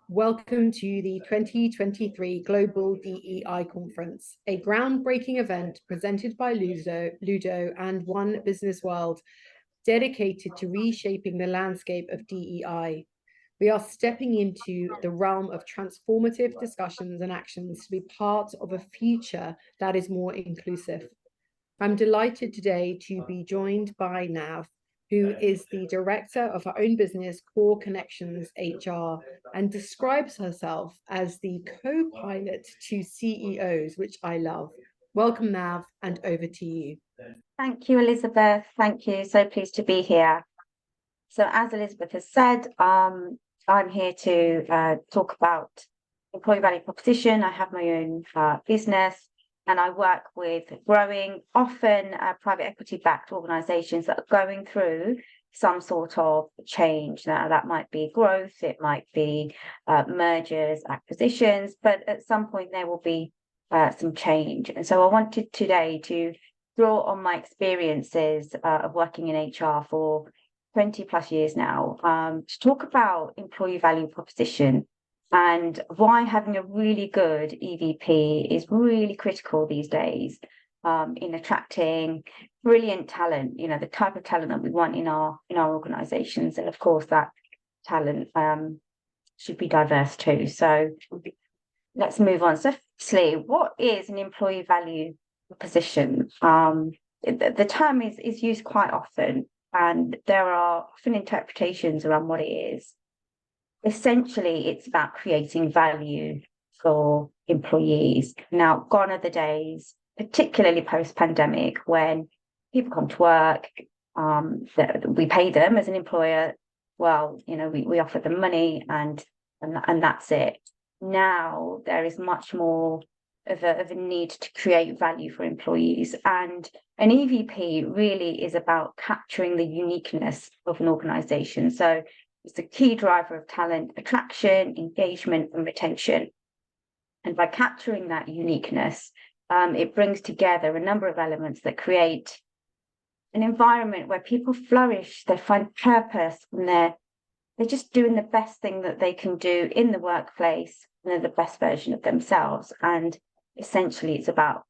Welcome to the 2023 Global DEI Conference, a groundbreaking event presented by Ludo and One Business World, dedicated to reshaping the landscape of DEI. We are stepping into the realm of transformative discussions and actions to be part of a future that is more inclusive. I'm delighted today to be joined by Nav, who is the director of her own business, Core Connections HR, and describes herself as the co-pilot to CEOs, which I love. Welcome, Nav, and over to you. Thank you, Elizabeth. Thank you. So pleased to be here. So as Elizabeth has said, I'm here to talk about employee value proposition. I have my own business, and I work with growing, often private equity-backed organisations that are going through some sort of change. Now, that might be growth, it might be mergers, acquisitions, but at some point there will be some change. And so I wanted today to draw on my experiences of working in HR for 20 plus years now to talk about employee value proposition and why having a really good EVP is really critical these days in attracting brilliant talent, you know, the type of talent that we want in our organizations. And of course, that talent should be diverse too. So let's move on. So firstly, what is an employee value proposition? The term is used quite often, and there are often interpretations around what it is. Essentially, it's about creating value for employees. Now, gone are the days, particularly post-pandemic, when people come to work, we pay them as an employer. Well, you know, we offer them money and that's it. Now there is much more of a need to create value for employees, and an EVP really is about capturing the uniqueness of an organization. So it's a key driver of talent attraction, engagement, and retention. And by capturing that uniqueness, it brings together a number of elements that create an environment where people flourish, they find purpose, and they're just doing the best thing that they can do in the workplace, and they're the best version of themselves. And essentially, it's about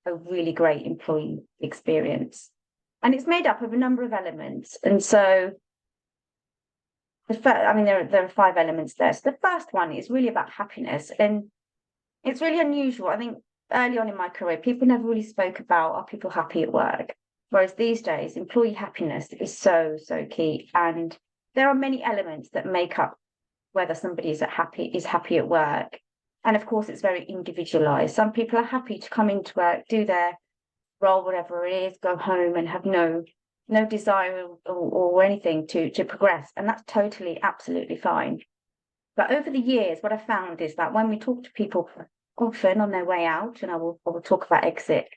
a really great employee experience. And it's made up of a number of elements. And so there are 5 elements there. So the first one is really about happiness. And it's really unusual. I think early on in my career, people never really spoke about, are people happy at work? Whereas these days, employee happiness is so key. And there are many elements that make up whether somebody is happy at work. And of course, it's very individualized. Some people are happy to come into work, do their role, whatever it is, go home and have no desire or anything to progress. And that's totally, absolutely fine. But over the years, what I found is that when we talk to people often on their way out, and I will talk about exit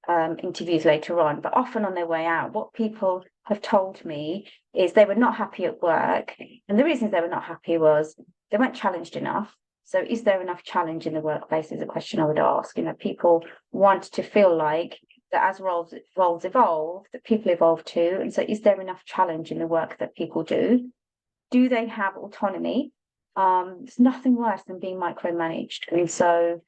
interviews later on, but often on their way out, what people have told me is they were not happy at work. And the reasons they were not happy was they weren't challenged enough. So is there enough challenge in the workplace is a question I would ask. You know, people want to feel like that as roles evolve, that people evolve too. And so is there enough challenge in the work that people do? Do they have autonomy? There's nothing worse than being micromanaged. And so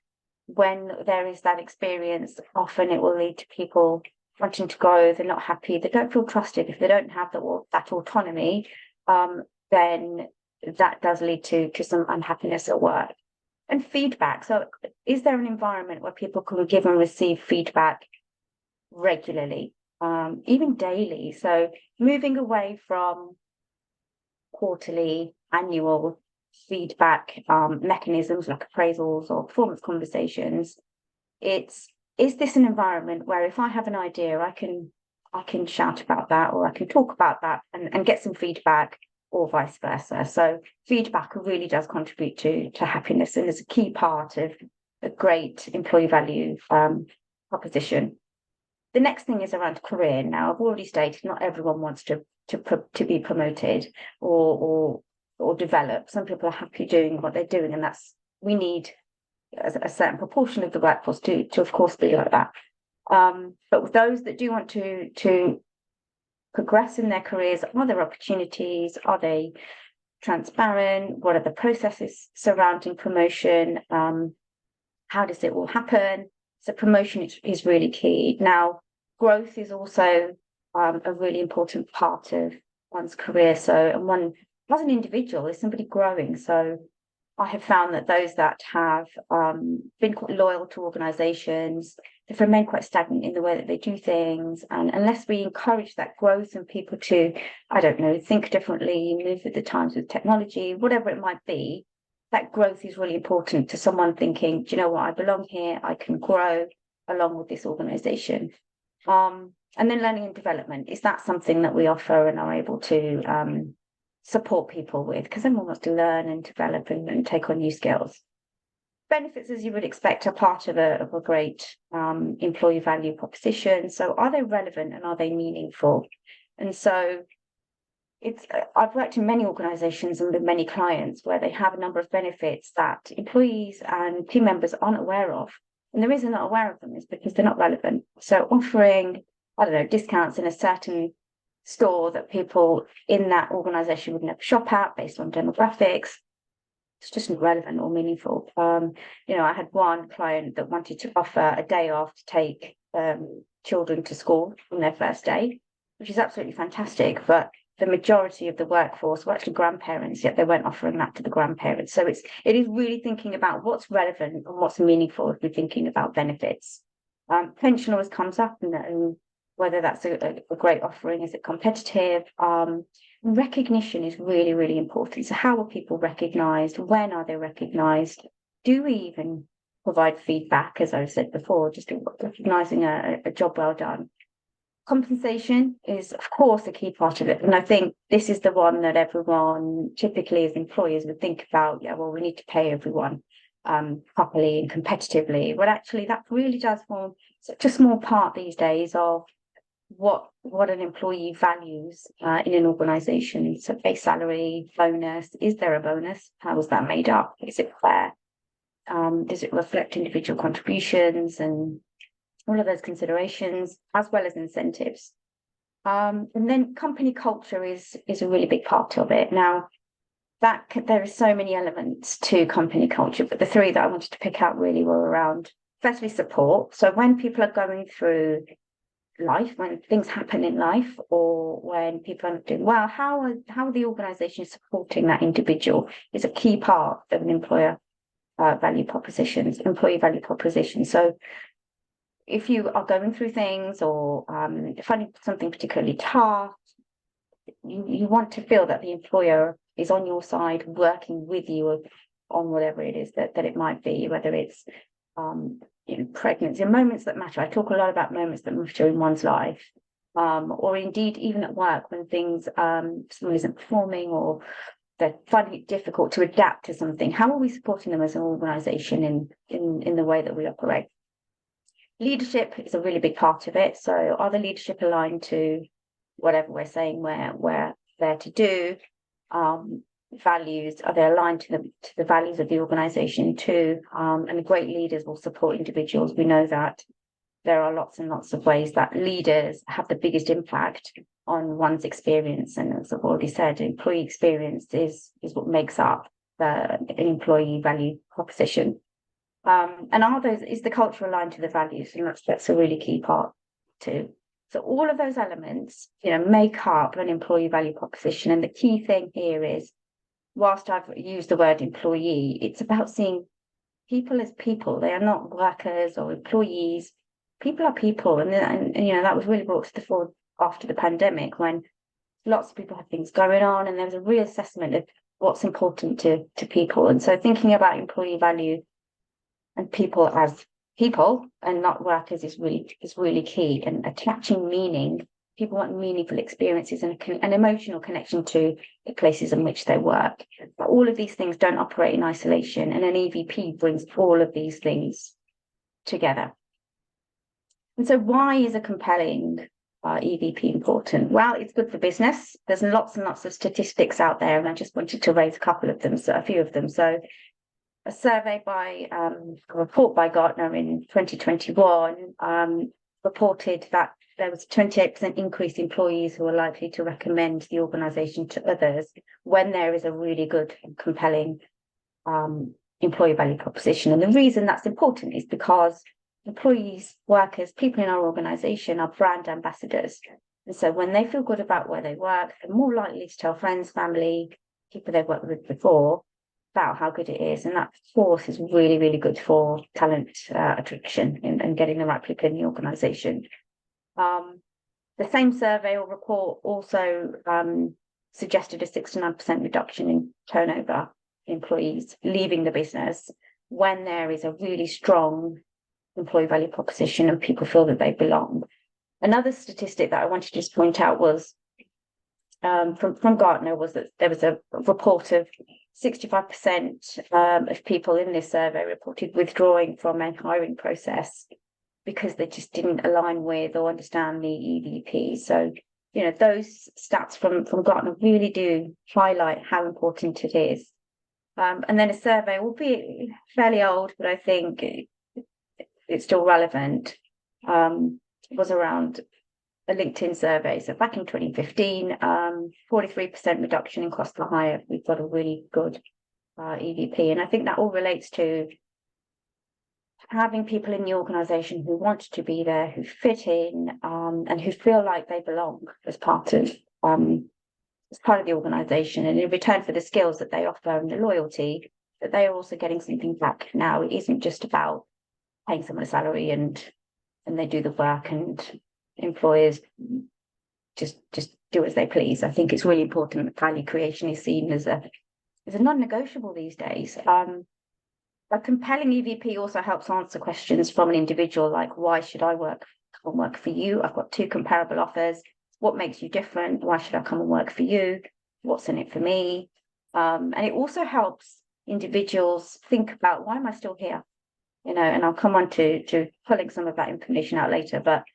when there is that experience, often it will lead to people wanting to go, they're not happy, they don't feel trusted. If they don't have that autonomy, then that does lead to some unhappiness at work. And feedback. So is there an environment where people can give and receive feedback regularly, even daily? So moving away from quarterly, annual feedback mechanisms like appraisals or performance conversations, is this an environment where if I have an idea, I can shout about that, or I can talk about that and get some feedback, or vice versa. So feedback really does contribute to happiness, and is a key part of a great employee value proposition. The next thing is around career. Now, I've already stated not everyone wants to be promoted or develop. Some people are happy doing what they're doing, and we need a certain proportion of the workforce to of course be like that. But with those that do want to progress in their careers? Are there opportunities? Are they transparent? What are the processes surrounding promotion? How does it all happen? So promotion is really key. Now, growth is also a really important part of one's career. So, and one as an individual is somebody growing. So I have found that those that have been quite loyal to organisations, they've remained quite stagnant in the way that they do things. And unless we encourage that growth and people to, I don't know, think differently, move with the times with technology, whatever it might be, that growth is really important to someone thinking, do you know what, I belong here, I can grow along with this organisation. And then learning and development, is that something that we offer and are able to support people with? Because everyone wants to learn and develop and take on new skills. Benefits, as you would expect, are part of a great employee value proposition. So are they relevant and are they meaningful? And so I've worked in many organisations and with many clients where they have a number of benefits that employees and team members aren't aware of. And the reason they're not aware of them is because they're not relevant. So offering, I don't know, discounts in a certain store that people in that organisation would never shop at based on demographics, it's just not relevant or meaningful. I had one client that wanted to offer a day off to take children to school on their first day, which is absolutely fantastic. But the majority of the workforce were actually grandparents, yet they weren't offering that to the grandparents. So it is really thinking about what's relevant and what's meaningful if we're thinking about benefits. Pension always comes up, and whether that's a great offering, is it competitive? Recognition is really, really important. So how are people recognised? When are they recognised? Do we even provide feedback, as I've said before, just recognising a job well done? Compensation is, of course, a key part of it. And I think this is the one that everyone, typically as employers, would think about, yeah, well, we need to pay everyone properly and competitively. But actually, that really does form such a small part these days of what an employee values in an organisation. So base salary, bonus, is there a bonus? How is that made up? Is it fair? Does it reflect individual contributions and all of those considerations, as well as incentives? And then company culture is a really big part of it. Now, there are so many elements to company culture, but the three that I wanted to pick out really were around, firstly, support. So when people are going through life, when things happen in life, or when people are not doing well, how are the organisation supporting that individual is a key part of an employee value proposition. So if you are going through things or finding something particularly tough, you want to feel that the employer is on your side, working with you on whatever it is that it might be, whether it's pregnancy, moments that matter. I talk a lot about moments that matter in one's life, or indeed even at work when things someone isn't performing or they're finding it difficult to adapt to something. How are we supporting them as an organisation in the way that we operate? Leadership is a really big part of it. So are the leadership aligned to whatever we're saying we're there to do? Values, are they aligned to the values of the organisation too? And great leaders will support individuals. We know that there are lots and lots of ways that leaders have the biggest impact on one's experience. And as I've already said, employee experience is what makes up an employee value proposition. And is the culture aligned to the values? And that's a really key part too. So all of those elements, make up an employee value proposition. And the key thing here is, whilst I've used the word employee, it's about seeing people as people. They are not workers or employees. People are people. And that was really brought to the fore after the pandemic, when lots of people had things going on and there was a reassessment of what's important to people. And so thinking about employee value and people as people and not workers is really key. And attaching meaning, people want meaningful experiences and an emotional connection to the places in which they work. But all of these things don't operate in isolation, and an EVP brings all of these things together. And so why is a compelling EVP important? Well, it's good for business. There's lots and lots of statistics out there, and I just wanted to raise a few of them. So a survey a report by Gartner in 2021 reported that there was a 28% increase in employees who are likely to recommend the organisation to others when there is a really good and compelling employee value proposition. And the reason that's important is because employees, workers, people in our organisation are brand ambassadors. And so when they feel good about where they work, they're more likely to tell friends, family, people they've worked with before about how good it is. And that force is really, really good for talent attraction and getting the right people in the organisation. The same survey or report also suggested a 6 to 9% reduction in turnover employees leaving the business when there is a really strong employee value proposition and people feel that they belong. Another statistic that I wanted to just point out was from Gartner was that there was a report of 65% of people in this survey reported withdrawing from a hiring process because they just didn't align with or understand the EVP. So, you know, those stats from Gartner really do highlight how important it is. And then a survey, albeit fairly old, but I think it's still relevant, was around a LinkedIn survey. So back in 2015, 43% reduction in cost per hire. We've got a really good EVP. And I think that all relates to having people in the organisation who want to be there, who fit in, and who feel like they belong as part of the organisation. And in return for the skills that they offer and the loyalty, that they are also getting something back. Now, it isn't just about paying someone a salary and they do the work and employers just do as they please. I think it's really important that value creation is seen as a non-negotiable these days. A compelling EVP also helps answer questions from an individual like, why should I come and work for you? I've got 2 comparable offers. What makes you different? Why should I come and work for you? What's in it for me? And it also helps individuals think about, why am I still here? You know, and I'll come on to pulling some of that information out later, but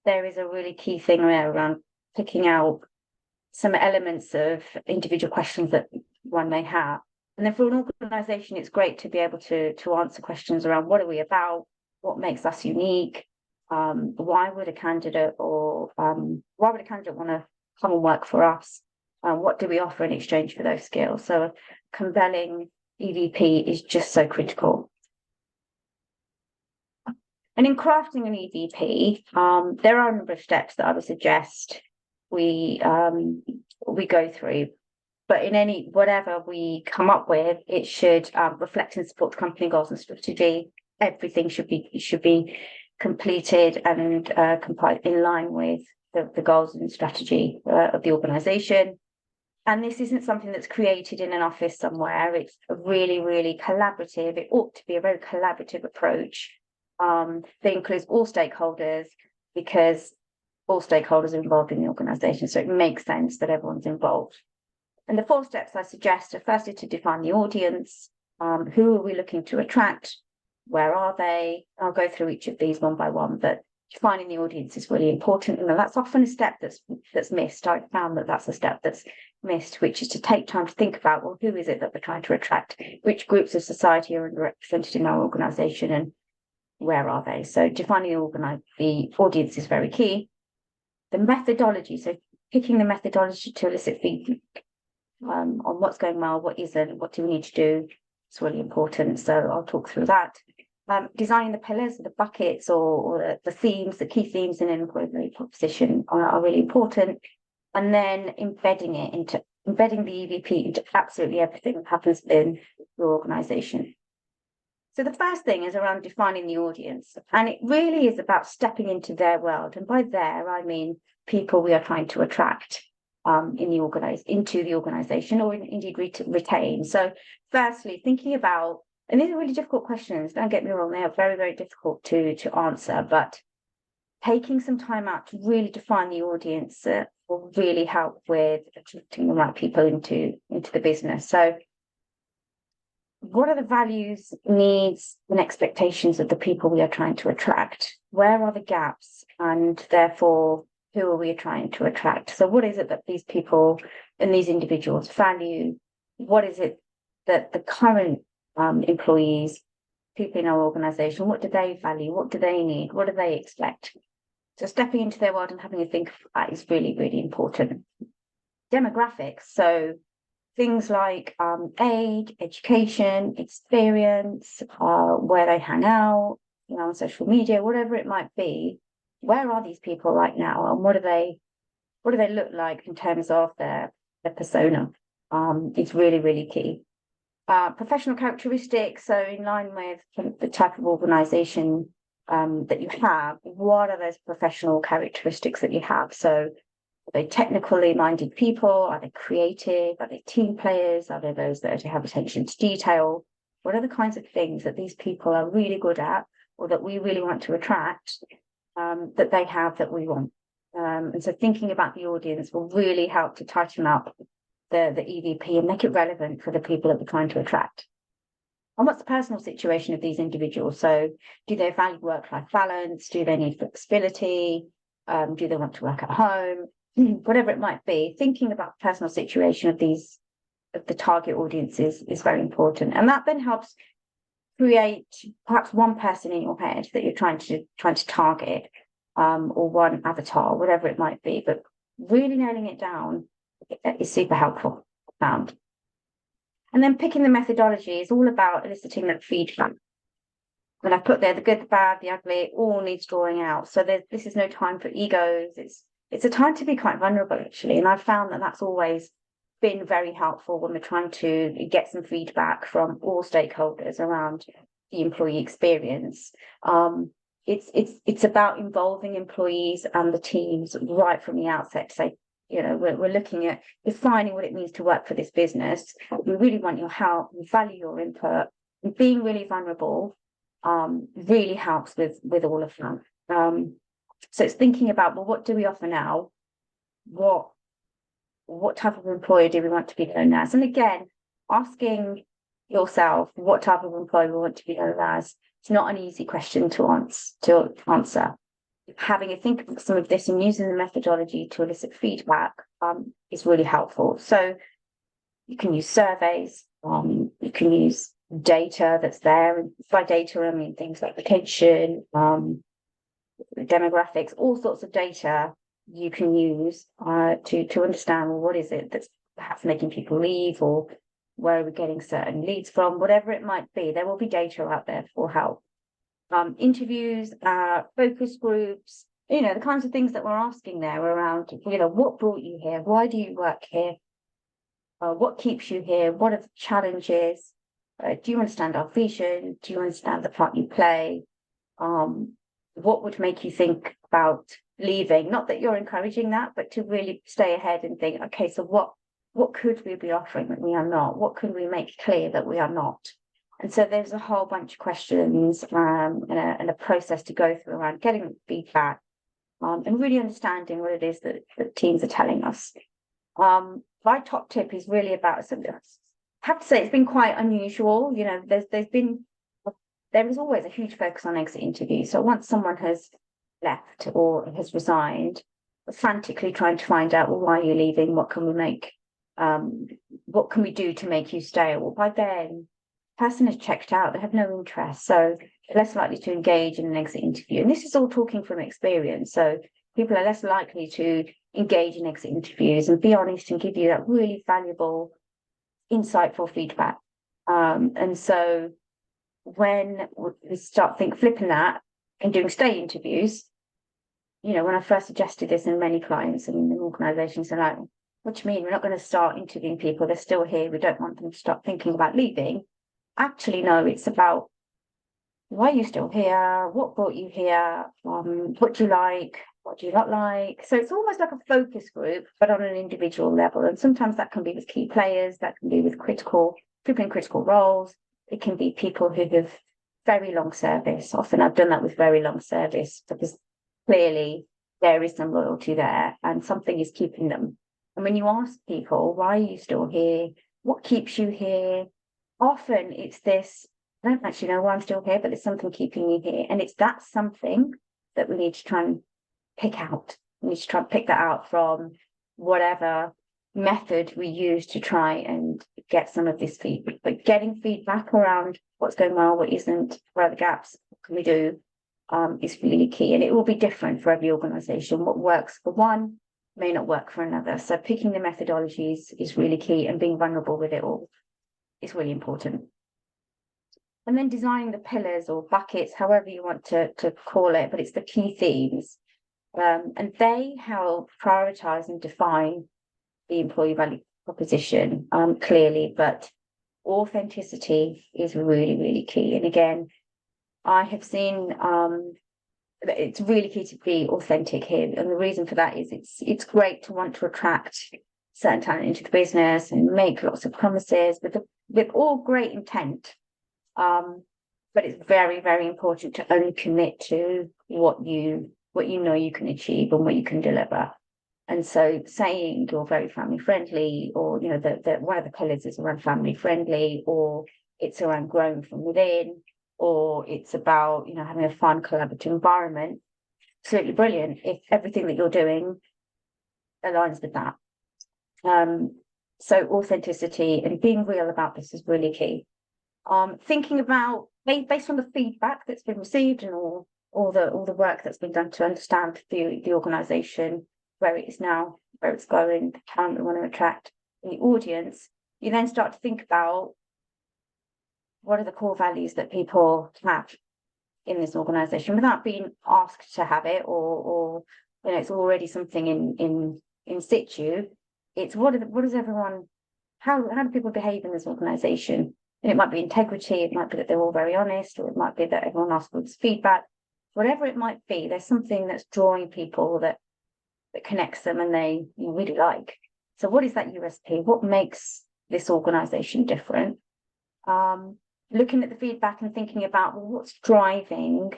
there is a really key thing there around picking out some elements of individual questions that one may have. And then for an organisation, it's great to be able to answer questions around, what are we about? What makes us unique? Why would a candidate want to come and work for us? What do we offer in exchange for those skills? So a compelling EVP is just so critical. And in crafting an EVP, there are a number of steps that I would suggest we go through. But in whatever we come up with, it should reflect and support the company goals and strategy. Everything should be completed and compiled in line with the goals and strategy of the organisation. And this isn't something that's created in an office somewhere. It's a really, really collaborative. It ought to be a very collaborative approach that includes all stakeholders, because all stakeholders are involved in the organisation. So it makes sense that everyone's involved. And the 4 steps I suggest are firstly to define the audience. Who are we looking to attract? Where are they? I'll go through each of these one by one, but defining the audience is really important. And that's often a step that's missed. I've found that that's a step that's missed, which is to take time to think about, well, who is it that we're trying to attract? Which groups of society are underrepresented in our organisation, and where are they? So defining the audience is very key. The methodology, so picking the methodology to elicit feedback on what's going well, what isn't, what do we need to do, it's really important. So I'll talk through that. Designing the pillars, the buckets, or the themes, the key themes in an employee value proposition are really important. And then embedding the EVP into absolutely everything that happens in your organisation. So the first thing is around defining the audience, and it really is about stepping into their world. And by there, I mean people we are trying to attract into the organisation, or indeed retain. So firstly, thinking about, and these are really difficult questions, don't get me wrong, they are very, very difficult to answer, but taking some time out to really define the audience will really help with attracting the right people into the business. So what are the values, needs, and expectations of the people we are trying to attract? Where are the gaps? And therefore, who are we trying to attract? So what is it that these people and these individuals value? What is it that the current employees, people in our organisation, what do they value? What do they need? What do they expect? So stepping into their world and having a think of that is really, really important. Demographics, so things like age, education, experience, where they hang out, on social media, whatever it might be. Where are these people right now, and what do they look like in terms of their persona? It's really, really key. Professional characteristics, so in line with the type of organisation that you have, what are those professional characteristics that you have? So are they technically minded people? Are they creative? Are they team players? Are they those that have attention to detail? What are the kinds of things that these people are really good at, or that we really want to attract, that they have that we want? And so thinking about the audience will really help to tighten up the EVP and make it relevant for the people that we're trying to attract. And what's the personal situation of these individuals? So do they value work-life balance? Do they need flexibility? Do they want to work at home? Whatever it might be, thinking about the personal situation of the target audiences is very important. And that then helps create perhaps one person in your head that you're trying to target, or one avatar, whatever it might be. But really nailing it down is super helpful, I found. And then picking the methodology is all about eliciting that feedback. And I've put there the good, the bad, the ugly, it all needs drawing out. So this is no time for egos. It's a time to be quite vulnerable, actually. And I've found that that's always been very helpful when we're trying to get some feedback from all stakeholders around the employee experience. It's about involving employees and the teams right from the outset to say, we're looking at defining what it means to work for this business. We really want your help. We value your input. And being really vulnerable really helps with all of that. So it's thinking about, well, what do we offer now? What type of employer do we want to be known as? And again, asking yourself what type of employer we want to be known as. It's not an easy question to answer. Having a think about some of this and using the methodology to elicit feedback is really helpful. So you can use surveys, you can use data that's there. And by data, I mean things like location, demographics, all sorts of data you can use to understand, well, what is it that's perhaps making people leave, or where are we getting certain leads from? Whatever it might be, there will be data out there for help. Interviews, focus groups, the kinds of things that we're asking there around, what brought you here? Why do you work here? What keeps you here? What are the challenges? Do you understand our vision? Do you understand the part you play? What would make you think about leaving? Not that you're encouraging that, but to really stay ahead and think, okay, so what could we be offering that we are not? What can we make clear that we are not? And so there's a whole bunch of questions and a process to go through around getting feedback and really understanding what it is that teams are telling us. My top tip is really about something. I have to say it's been quite unusual. There is always a huge focus on exit interviews. So once someone has left or has resigned, we're frantically trying to find out, well, why are you leaving? What can we make? What can we do to make you stay? Well, by then, person has checked out, they have no interest, so they're less likely to engage in an exit interview. And this is all talking from experience, so people are less likely to engage in exit interviews and be honest and give you that really valuable, insightful feedback. And so when we start flipping that and doing stay interviews, when I first suggested this, and many clients and organizations are like, what do you mean? We're not going to start interviewing people, they're still here, we don't want them to start thinking about leaving. Actually, no, it's about, why are you still here? What brought you here? What do you like? What do you not like? So it's almost like a focus group, but on an individual level. And sometimes that can be with key players, that can be with people in critical roles. It can be people who have very long service. Often I've done that with very long service because clearly there is some loyalty there and something is keeping them. And when you ask people, why are you still here? What keeps you here? Often it's this, I don't actually know why I'm still here, but there's something keeping me here. And it's that something that we need to try and pick out. We need to try and pick that out from whatever method we use to try and get some of this feedback. But getting feedback around what's going well, what isn't, where are the gaps, what can we do, is really key, and it will be different for every organisation. What works for one may not work for another. So picking the methodologies is really key, and being vulnerable with it all is really important. And then designing the pillars or buckets, however you want to call it, but it's the key themes. And they help prioritise and define the employee value proposition clearly, but authenticity is really, really key. And again, I have seen it's really key to be authentic here. And the reason for that is it's great to want to attract certain talent into the business and make lots of promises with all great intent. But it's very, very important to only commit to what you know you can achieve and what you can deliver. And so saying you're very family friendly, or that one of the pillars is around family friendly, or it's around growing from within, or it's about having a fun collaborative environment, absolutely brilliant if everything that you're doing aligns with that. So authenticity and being real about this is really key. Thinking about, based on the feedback that's been received and all the work that's been done to understand the organisation, where it is now, where it's going, the talent we want to attract, the audience, you then start to think about what are the core values that people have in this organisation without being asked to have it, or it's already something in situ. It's how do people behave in this organisation? And it might be integrity, it might be that they're all very honest, or it might be that everyone asks for feedback. Whatever it might be, there's something that's drawing people that connects them and they really like. So what is that USP? What makes this organisation different? Looking at the feedback and thinking about, well, what's driving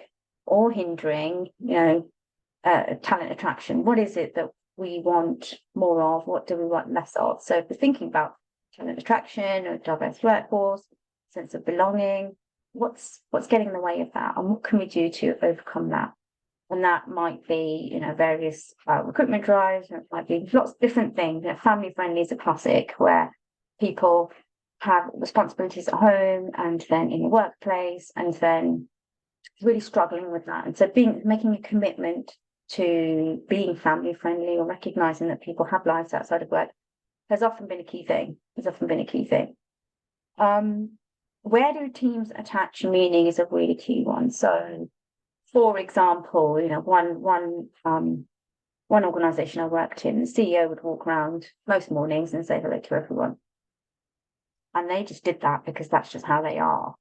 or hindering, talent attraction? What is it that we want more of? What do we want less of? So if we're thinking about talent attraction or diverse workforce, sense of belonging, what's getting in the way of that, and what can we do to overcome that? And that might be, various recruitment drives, and it might be lots of different things. Family friendly is a classic, where people have responsibilities at home and then in the workplace, and then really struggling with that. And so making a commitment to being family friendly, or recognizing that people have lives outside of work, has often been a key thing. Where do teams attach meaning is a really key one. So, for example, one organisation I worked in, the CEO would walk around most mornings and say hello to everyone. And they just did that because that's just how they are.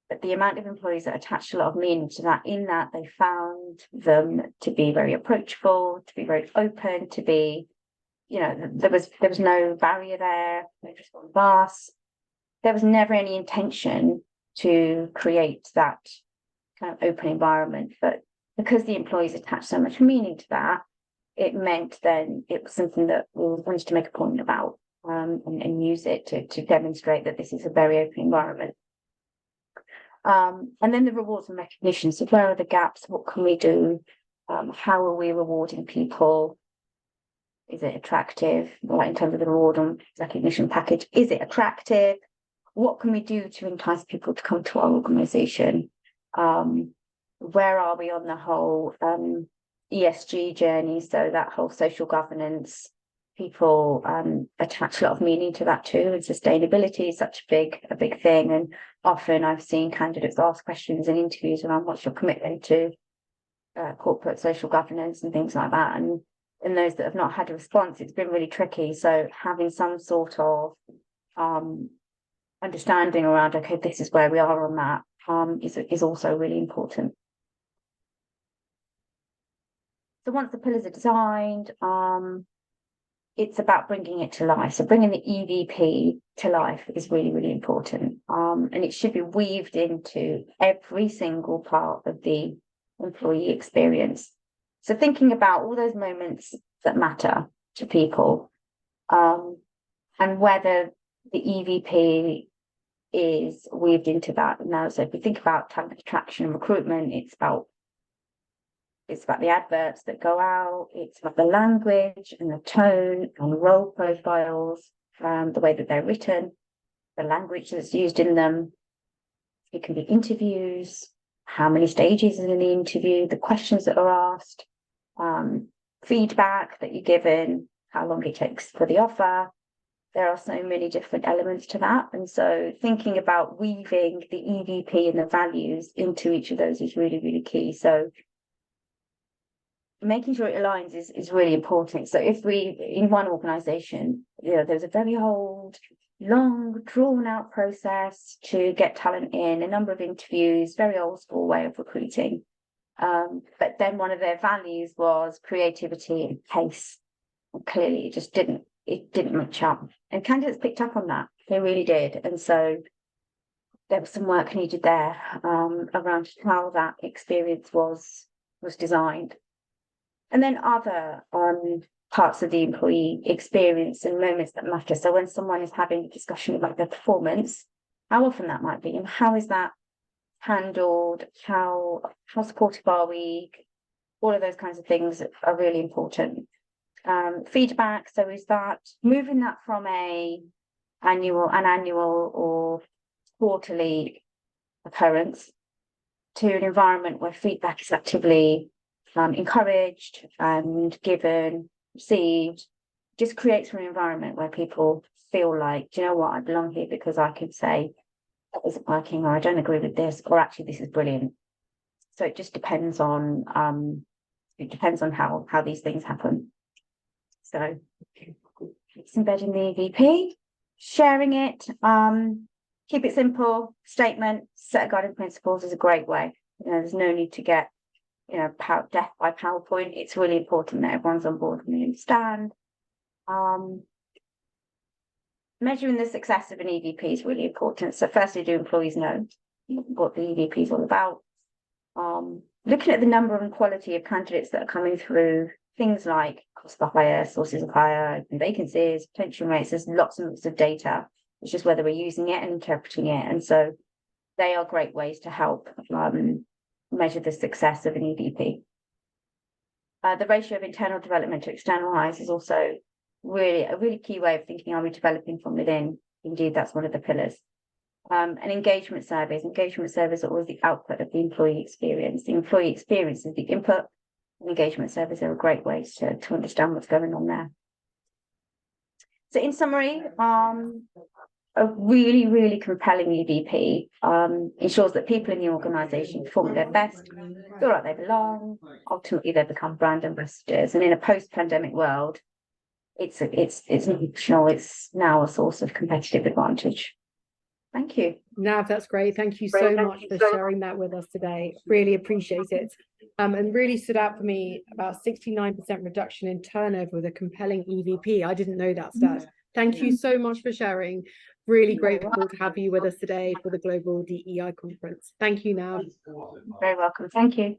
But the amount of employees that attached a lot of meaning to that, in that they found them to be very approachable, to be very open, to be, there was no barrier there, no just one bus. There was never any intention to create that kind of open environment. But because the employees attached so much meaning to that, it meant then it was something that we wanted to make a point about, and use it to demonstrate that this is a very open environment. And then the rewards and recognition. So where are the gaps? What can we do? How are we rewarding people? Is it attractive? Like in terms of the reward and recognition package, is it attractive? What can we do to entice people to come to our organisation? Where are we on the whole ESG journey? So that whole social governance, people attach a lot of meaning to that too, and sustainability is such a big thing. And often I've seen candidates ask questions in interviews around what's your commitment to corporate social governance and things like that. And in those that have not had a response, it's been really tricky. So having some sort of understanding around, okay, this is where we are on that, is also really important. So once the pillars are designed, it's about bringing it to life. So bringing the EVP to life is really, really important. And it should be weaved into every single part of the employee experience. So thinking about all those moments that matter to people, and whether the EVP is weaved into that. Now, so if we think about talent attraction and recruitment, it's about the adverts that go out, it's about the language and the tone and role profiles, the way that they're written, the language that's used in them. It can be interviews, how many stages in the interview, the questions that are asked, feedback that you're given, how long it takes for the offer. There are so many different elements to that. And so thinking about weaving the EVP and the values into each of those is really, really key. So making sure it aligns is really important. So if we, in one organization, there's a very old, long, drawn out process to get talent in, a number of interviews, very old school way of recruiting. But then one of their values was creativity and pace. And clearly it just didn't match up. And candidates picked up on that. They really did. And so there was some work needed there around how that experience was designed. And then other parts of the employee experience and moments that matter. So when someone is having a discussion about their performance, how often that might be, and how is that handled, how supportive are we? All of those kinds of things are really important. Feedback, so is that moving that from an annual or quarterly occurrence to an environment where feedback is actively encouraged and given, received, just creates an environment where people feel like, do you know what, I belong here because I can say that isn't working, or I don't agree with this, or actually this is brilliant. So it just depends on how these things happen. So it's embedding the EVP, sharing it, keep it simple, statement, set of guiding principles is a great way. There's no need to get death by PowerPoint. It's really important that everyone's on board and they understand. Measuring the success of an EVP is really important. So firstly, do employees know what the EVP is all about? Looking at the number and quality of candidates that are coming through, things like cost per hire, sources of hire, vacancies, retention rates, there's lots and lots of data. It's just whether we're using it and interpreting it. And so they are great ways to help measure the success of an EVP. The ratio of internal development to external hires is also a really key way of thinking, are we developing from within? Indeed, that's one of the pillars. And engagement surveys. Engagement surveys are always the output of the employee experience. The employee experience is the input. Engagement surveys are a great way to understand what's going on there. So in summary, a really, really compelling EVP ensures that people in the organisation perform at their best, feel like they belong, ultimately they become brand ambassadors. And in a post-pandemic world, it's optional, it's now a source of competitive advantage. Thank you. Nav, that's great. Thank you so much for sharing that with us today. Really appreciate it. And really stood out for me about 69% reduction in turnover with a compelling EVP. I didn't know that stat. Thank you so much for sharing. Really grateful to have you with us today for the Global DEI conference. Thank you, Nav. Very welcome. Thank you.